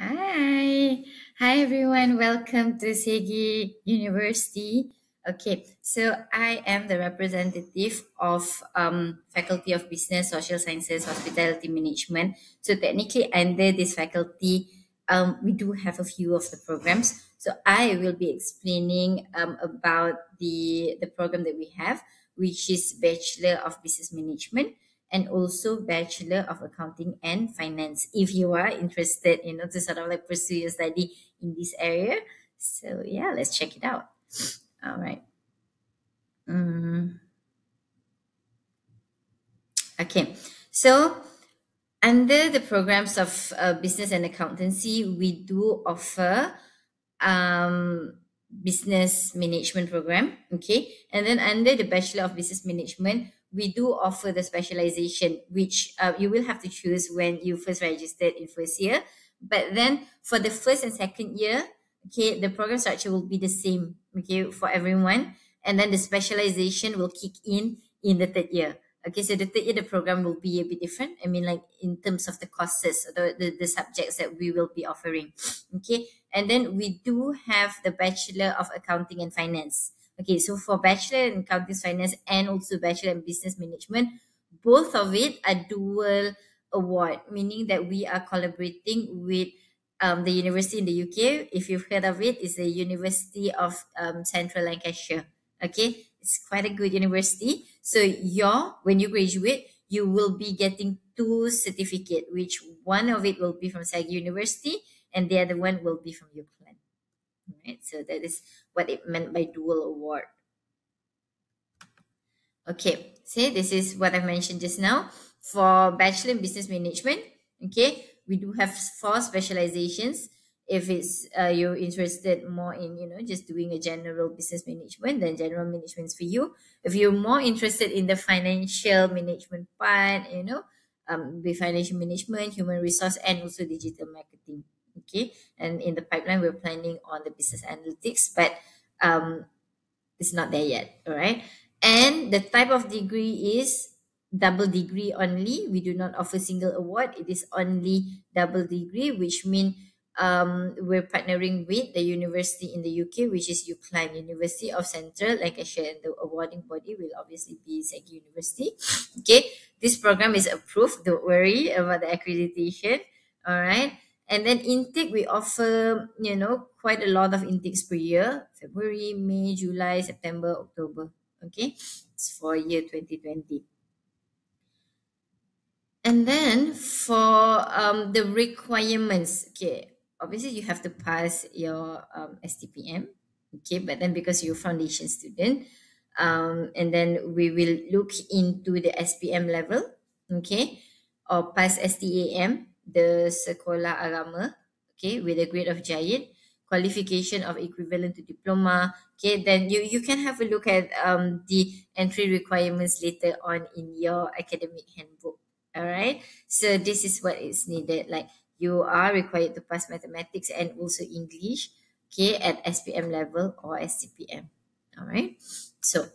Hi. Hi, everyone. Welcome to Segi University. Okay, so I am the representative of Faculty of Business, Social Sciences, Hospitality Management. So technically, under this faculty, we do have a few of the programs. So I will be explaining about the program that we have, which is Bachelor of Business Management and also Bachelor of Accounting and Finance. If you are interested, to sort of like pursue your study in this area. So yeah, let's check it out. All right. Mm, okay. So under the programs of business and accountancy, we do offer business management program. Okay, and then under the Bachelor of Business Management, we do offer the specialization, which you will have to choose when you first registered in first year. But then for the first and second year, okay, the program structure will be the same, okay, for everyone, and then the specialization will kick in the third year. Okay, so the third year, the program will be a bit different. I mean, like in terms of the courses, the subjects that we will be offering. Okay, and then we do have the Bachelor of Accounting and Finance. Okay, so for Bachelor in Accounting Finance and also Bachelor in Business Management, both of it are dual award, meaning that we are collaborating with the university in the UK. If you've heard of it, it's the University of Central Lancashire. Okay, it's quite a good university. So when you graduate, you will be getting two certificate, which one of it will be from Sagi University and the other one will be from Ukraine. Right? So that is what it meant by dual award. Okay, see, this is what I mentioned just now. For Bachelor in Business Management, okay, we do have four specializations. If it's you're interested more in just doing a general business management, then general management is for you. If you're more interested in the financial management part, with financial management, human resource, and also digital marketing. Okay, and in the pipeline, we're planning on the business analytics, but um, it's not there yet. All right. And the type of degree is double degree only. We do not offer single award. It is only double degree, which means we're partnering with the university in the UK, which is UCLan, University of Central Lancashire, and the awarding body will obviously be Sagi University. Okay, this program is approved. Don't worry about the accreditation. All right. And then intake, we offer, quite a lot of intakes per year: February, May, July, September, October. Okay, it's for year 2020. And then for the requirements, okay, obviously you have to pass your STPM, okay, but then because you're foundation student, and then we will look into the SPM level, okay, or pass STAM, the Sekolah Agama, okay, with a grade of Giant, qualification of equivalent to diploma, okay, then you can have a look at the entry requirements later on in your academic handbook. All right. So this is what is needed. Like you are required to pass mathematics and also English, okay, at SPM level or SCPM. All right. So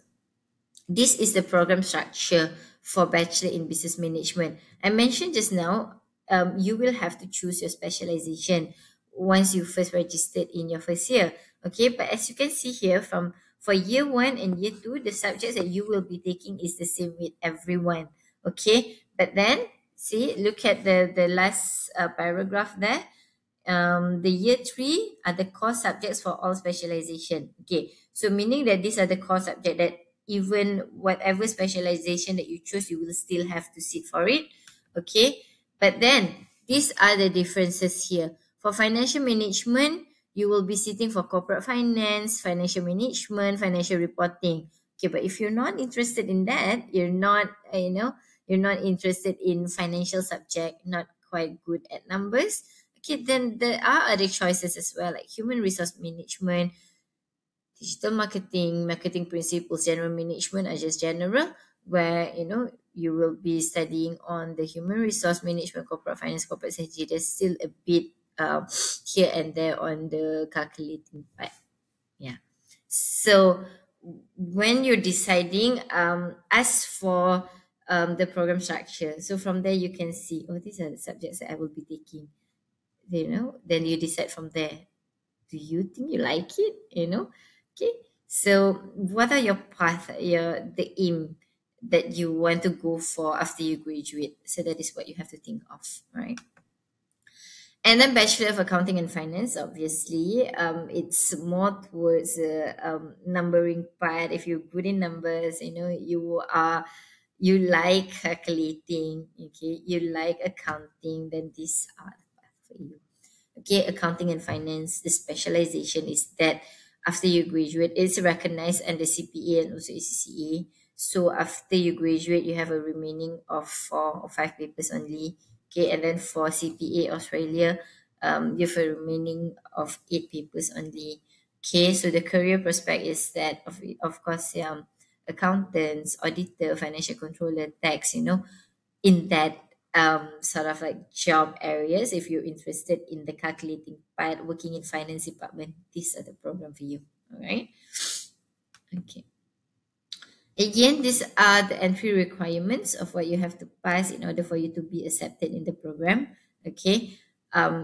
this is the program structure for Bachelor in Business Management. I mentioned just now, you will have to choose your specialization once you first registered in your first year. Okay, but as you can see here, from for year one and year two, the subjects that you will be taking is the same with everyone. Okay, but then see, look at the last paragraph there. The year three are the core subjects for all specialization. Okay, so meaning that these are the core subject that even whatever specialization that you choose, you will still have to sit for it. Okay, but then these are the differences here. For financial management, you will be sitting for corporate finance, financial management, financial reporting. Okay, but if you're not interested in that, you're not interested in financial subject, not quite good at numbers, okay, then there are other choices as well, like human resource management, digital marketing, marketing principles, general management are just general, where you will be studying on the human resource management, corporate finance, corporate strategy. There's still a bit here and there on the calculating part. Yeah. So when you're deciding, as for the program structure, so from there you can see, oh, these are the subjects that I will be taking. then you decide from there. Do you think you like it? Okay. So what are your path, the aim that you want to go for after you graduate? So that is what you have to think of, right? And then Bachelor of Accounting and Finance, obviously, it's more towards the numbering part. If you're good in numbers, you like calculating, okay, you like accounting, then these are the path for you. Okay, accounting and finance, the specialization is that after you graduate, it's recognized under CPA and also ACCA. So after you graduate, you have a remaining of 4 or 5 papers only. Okay, and then for CPA Australia, you have a remaining of 8 papers only. Okay, so the career prospect is that of course, accountants, auditor, financial controller, tax, in that sort of like job areas. If you're interested in the calculating part, working in finance department, these are the program for you. All right. Okay. Again, these are the entry requirements of what you have to pass in order for you to be accepted in the program. Okay.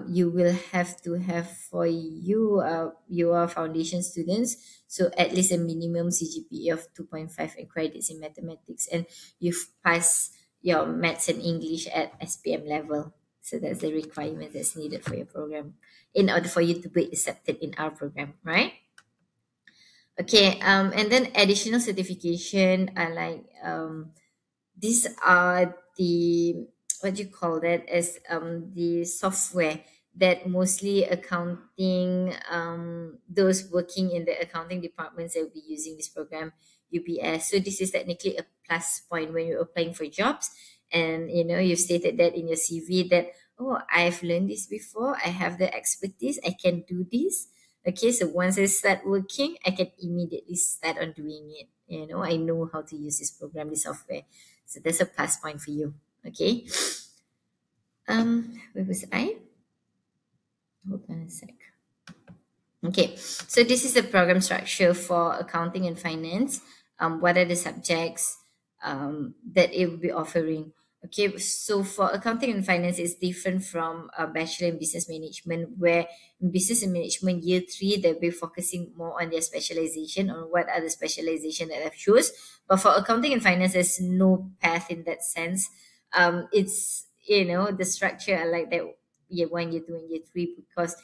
You will have to have for you, you are foundation students, so at least a minimum CGPA of 2.5 and credits in mathematics, and you've passed your maths and English at SPM level. So that's the requirement that's needed for your program in order for you to be accepted in our program, right? Okay, and then additional certification are like these are the, what do you call that, as the software that mostly accounting, those working in the accounting departments that will be using this program, UPS. So this is technically a plus point when you're applying for jobs, and you've stated that in your CV that, oh, I've learned this before, I have the expertise, I can do this. Okay, so once I start working, I can immediately start on doing it. I know how to use this program, this software. So that's a plus point for you. Okay. Where was I? Hold on a sec. Okay, so this is the program structure for accounting and finance. What are the subjects that it will be offering? Okay, so for accounting and finance, it's different from a bachelor in business management, where in business and management year 3, they'll be focusing more on their specialization, on what are the specialization that they've choose. But for accounting and finance, there's no path in that sense. It's the structure are like that year 1, year 2, and year 3, because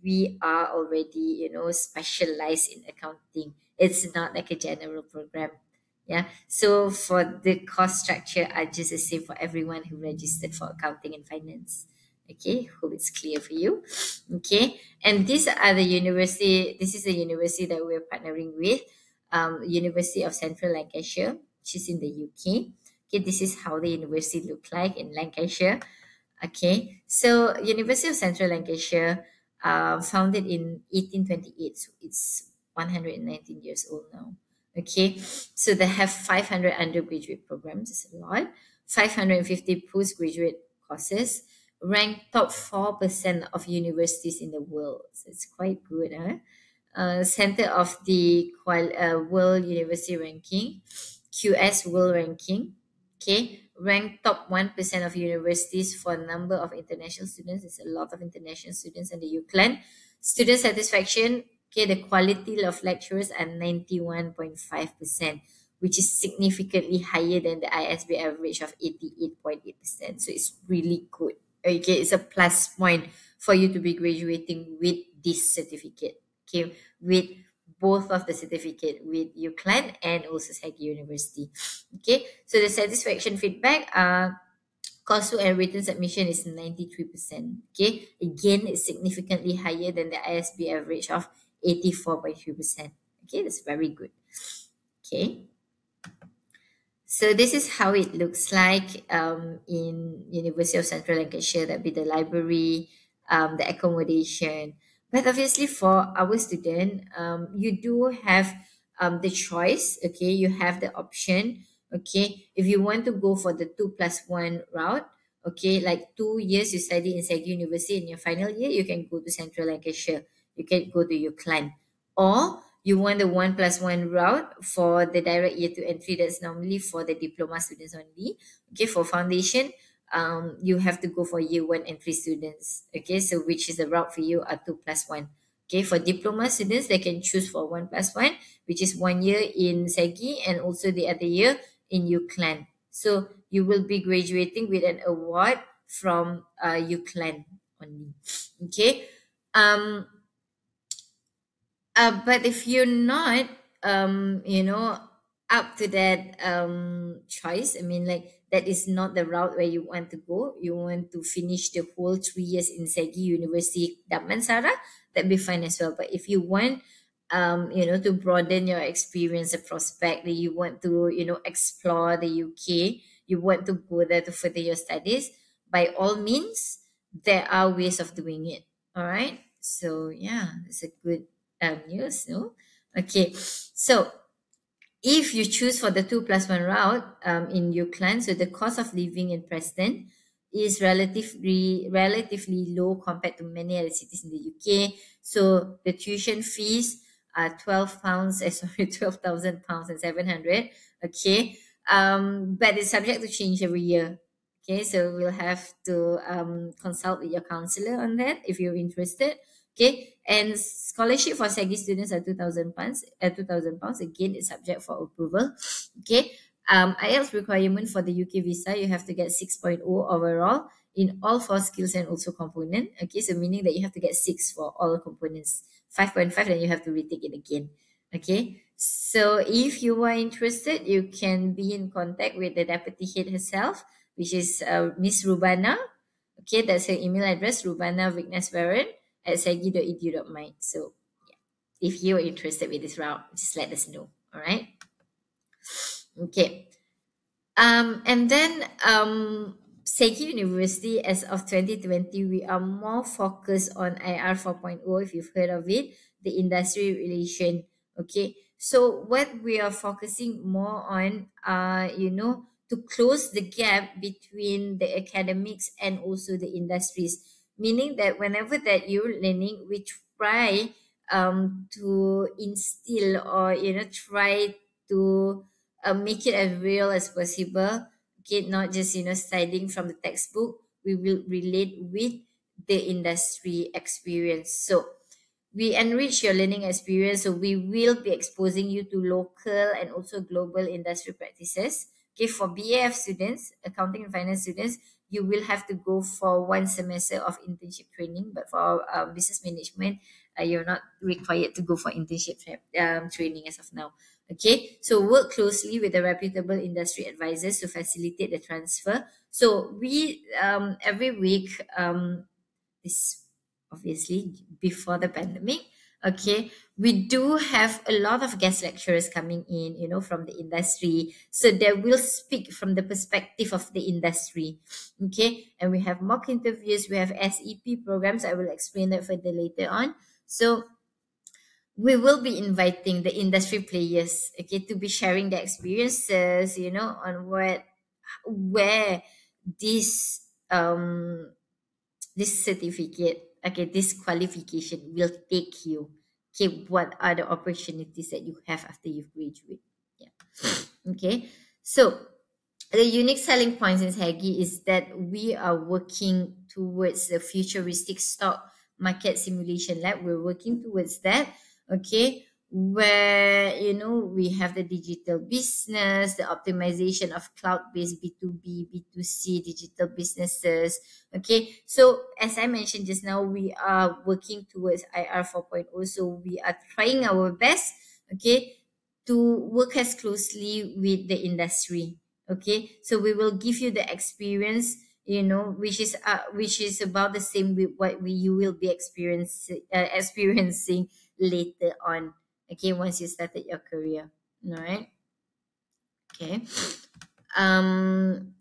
we are already specialized in accounting. It's not like a general program. Yeah, so for the cost structure are just the same for everyone who registered for accounting and finance. Okay, hope it's clear for you. Okay, and these are the university, this is the university that we're partnering with, University of Central Lancashire, which is in the UK. Okay, this is how the university look like in Lancashire. Okay, so University of Central Lancashire, founded in 1828, so it's 119 years old now. Okay, so they have 500 undergraduate programs, it's a lot, 550 postgraduate courses, ranked top 4% of universities in the world. So it's quite good, huh? Center of the World University Ranking, QS World Ranking. Okay, ranked top 1% of universities for number of international students. There's a lot of international students in the UCLan. Student satisfaction, okay, the quality of lecturers are 91.5%, which is significantly higher than the ISB average of 88.8%. So it's really good. Okay, it's a plus point for you to be graduating with this certificate. Okay, with both of the certificate, with UCLan and also SAGI University. Okay, so the satisfaction feedback, coursework and written submission is 93%. Okay, again, it's significantly higher than the ISB average of 84.3%. Okay, that's very good. Okay, so this is how it looks like in University of Central Lancashire. That'd be the library, the accommodation. But obviously, for our student, you do have the choice. Okay, you have the option. Okay, if you want to go for the 2+1 route, okay, like 2 years you study in SAGI University, in your final year you can go to Central Lancashire. You can go to UCLan, or you want the 1+1 route for the direct year 2 entry. That's normally for the diploma students only. Okay, for foundation, you have to go for year one entry students. Okay, so which is the route for you are 2+1. Okay, for diploma students, they can choose for 1+1, which is 1 year in SEGI and also the other year in UCLAN. So you will be graduating with an award from UCLAN only. Okay. Um, but if you're not, up to that choice, I mean, like that is not the route where you want to go. You want to finish the whole 3 years in Segi University Damansara, that'd be fine as well. But if you want, to broaden your experience, a prospect that you want to, explore the UK, you want to go there to further your studies, by all means, there are ways of doing it. All right. So yeah, it's a good news, no? Okay, so if you choose for the 2+1 route in UCLAN, so the cost of living in Preston is relatively low compared to many other cities in the UK. So the tuition fees are £12, sorry, £12,000 and 700. Okay, but it's subject to change every year. Okay, so we'll have to consult with your counselor on that if you're interested. Okay, and scholarship for SEGI students are £2,000. £2,000 again is subject for approval. Okay, IELTS requirement for the UK visa, you have to get 6.0 overall in all four skills and also component. Okay, so meaning that you have to get 6 for all components. 5.5, then you have to retake it again. Okay, so if you are interested, you can be in contact with the deputy head herself, which is Miss Rubana. Okay, that's her email address, Rubana Vigneswaran at segi.edu.my. So yeah, if you're interested with this route, just let us know. All right. Okay. And then Segi University, as of 2020, we are more focused on IR 4.0, if you've heard of it, the industry relation. Okay. So what we are focusing more on, to close the gap between the academics and also the industries, meaning that whenever that you're learning, we try to instill, or try to make it as real as possible. Okay, not just studying from the textbook. We will relate with the industry experience. So we enrich your learning experience. So we will be exposing you to local and also global industry practices. Okay, for BAF students, accounting and finance students, you will have to go for 1 semester of internship training. But for business management, you're not required to go for internship training as of now. Okay, so work closely with the reputable industry advisors to facilitate the transfer. So we every week, this obviously before the pandemic, okay, we do have a lot of guest lecturers coming in, from the industry, so they will speak from the perspective of the industry. Okay, and we have mock interviews, we have SEP programs. I will explain that further later on. So we will be inviting the industry players, okay, to be sharing their experiences, on where this this certificate, okay, this qualification will take you. Okay, what are the opportunities that you have after you graduate? Yeah. Okay. So the unique selling points in Hagi is that we are working towards the futuristic stock market simulation lab. We're working towards that. Okay, where we have the digital business, the optimization of cloud-based B2B, B2C digital businesses. Okay, so as I mentioned just now, we are working towards IR 4.0. So we are trying our best, okay, to work as closely with the industry. Okay, so we will give you the experience, which is about the same with what you will be experiencing later on. Okay, once you started your career. All right. Okay.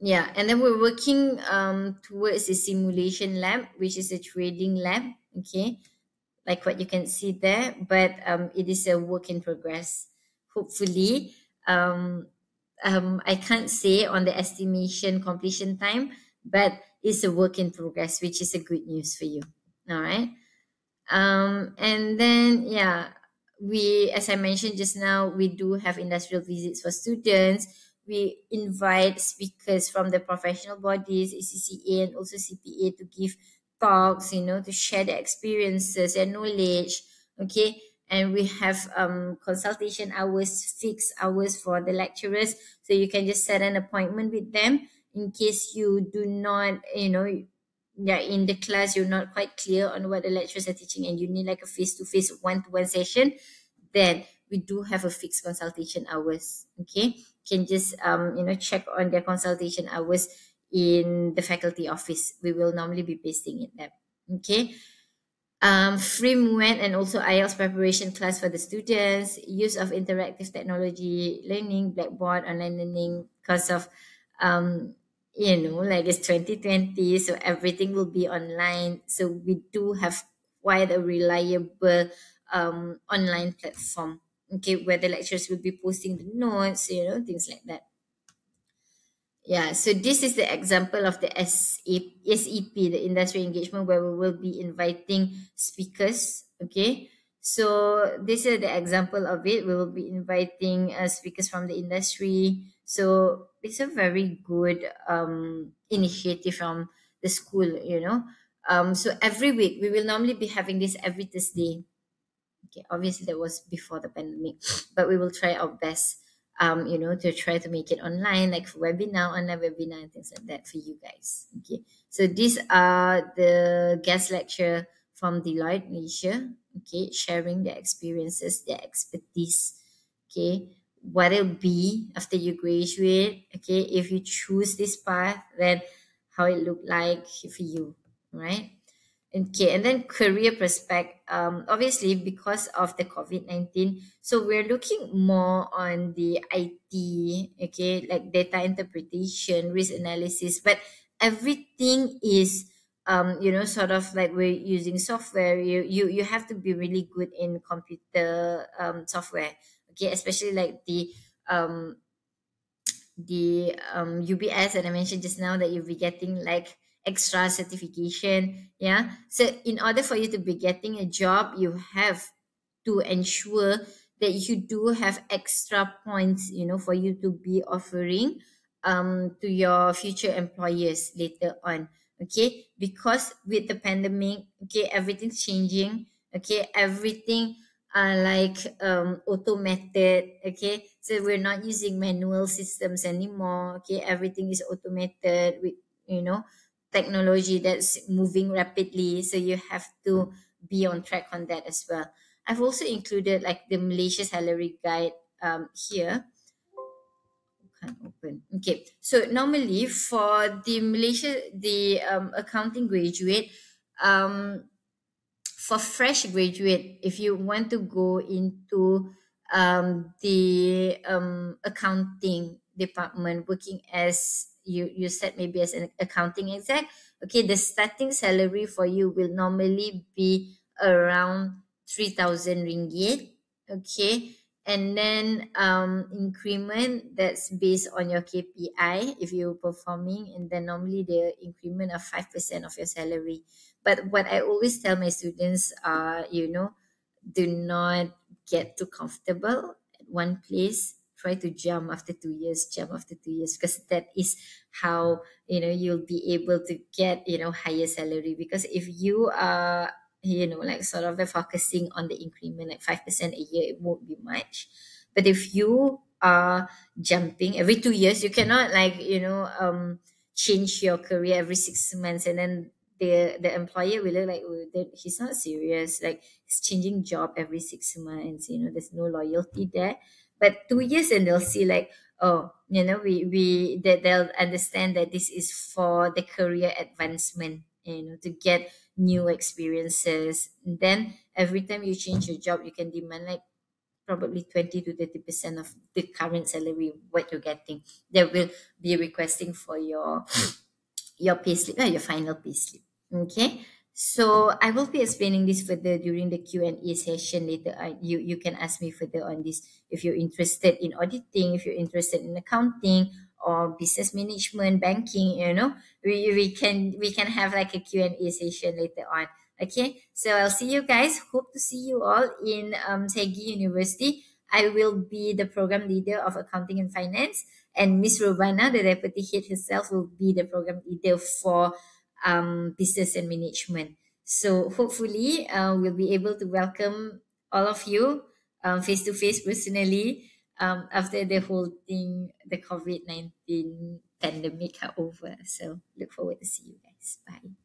Yeah, and then we're working towards the simulation lab, which is a trading lab. Okay, like what you can see there, but it is a work in progress. Hopefully, I can't say on the estimation completion time, but it's a work in progress, which is a good news for you. All right. And then, yeah, as I mentioned just now, we do have industrial visits for students. we invite speakers from the professional bodies, ACCA and also CPA, to give talks, to share their experiences and knowledge. Okay. And we have consultation hours, fixed hours for the lecturers. So you can just set an appointment with them in case you do not, yeah, in the class you're not quite clear on what the lecturers are teaching and you need like a face-to-face one-to-one session, then we do have a fixed consultation hours. Okay, can just check on their consultation hours in the faculty office. We will normally be pasting it there. Okay. Free movement and also IELTS preparation class for the students, use of interactive technology learning, Blackboard, online learning, because of, like it's 2020, so everything will be online. So we do have quite a reliable online platform, okay, where the lecturers will be posting the notes, things like that. Yeah, so this is the example of the SEP, the industry engagement, where we will be inviting speakers. Okay, so this is the example of it. We will be inviting speakers from the industry. So it's a very good initiative from the school. So every week we will normally be having this every Thursday. Okay, obviously that was before the pandemic, but we will try our best, to try to make it online, like for webinar, online webinar, and things like that for you guys. Okay, so these are the guest lecture from Deloitte Malaysia. Okay, sharing their experiences, their expertise. Okay, what it'll be after you graduate. Okay, if you choose this path, then how it look like for you, right? Okay, and then career prospect. Obviously, because of the COVID-19, so we're looking more on the IT, okay, like data interpretation, risk analysis, but everything is, sort of like we're using software. You have to be really good in computer software, okay, especially like the UBS that I mentioned just now, that you'll be getting like extra certification. Yeah. So in order for you to be getting a job, you have to ensure that you do have extra points, for you to be offering to your future employers later on. Okay. Because with the pandemic, okay, everything's changing. Okay. Everything like automated. Okay, so we're not using manual systems anymore. Okay, everything is automated with, technology that's moving rapidly, so you have to be on track on that as well. I've also included like the Malaysia salary guide here. Can't open. Okay, so normally for the Malaysia, the accounting graduate, um for fresh graduate, if you want to go into the accounting department, working as you said, maybe as an accounting exec, okay, the starting salary for you will normally be around 3,000 ringgit. Okay, and then increment, that's based on your KPI if you're performing, and then normally the increment of 5% of your salary. But what I always tell my students are, do not get too comfortable at one place. Try to jump after 2 years, jump after 2 years, because that is how, you'll be able to get, higher salary. Because if you are, like sort of focusing on the increment, like 5% a year, it won't be much. But if you are jumping every 2 years, you cannot like, change your career every 6 months, and then the employer will look like, oh, that he's not serious, like he's changing job every 6 months, there's no loyalty there. But 2 years, and they'll see like, oh, we that they'll understand that this is for the career advancement, to get new experiences. And then every time you change your job, you can demand like probably 20 to 30% of the current salary what you're getting. They will be requesting for your payslip, your final payslip. Okay. So I will be explaining this further during the Q&A session later. You can ask me further on this if you're interested in auditing, if you're interested in accounting or business management, banking. We can have like a Q&A session later on. Okay. So I'll see you guys. Hope to see you all in Segi University. I will be the program leader of accounting and finance. And Miss Robana, the deputy head herself, will be the program leader for business and management. So hopefully, we'll be able to welcome all of you face to face personally after the whole thing, the COVID-19 pandemic are over. So look forward to see you guys. Bye.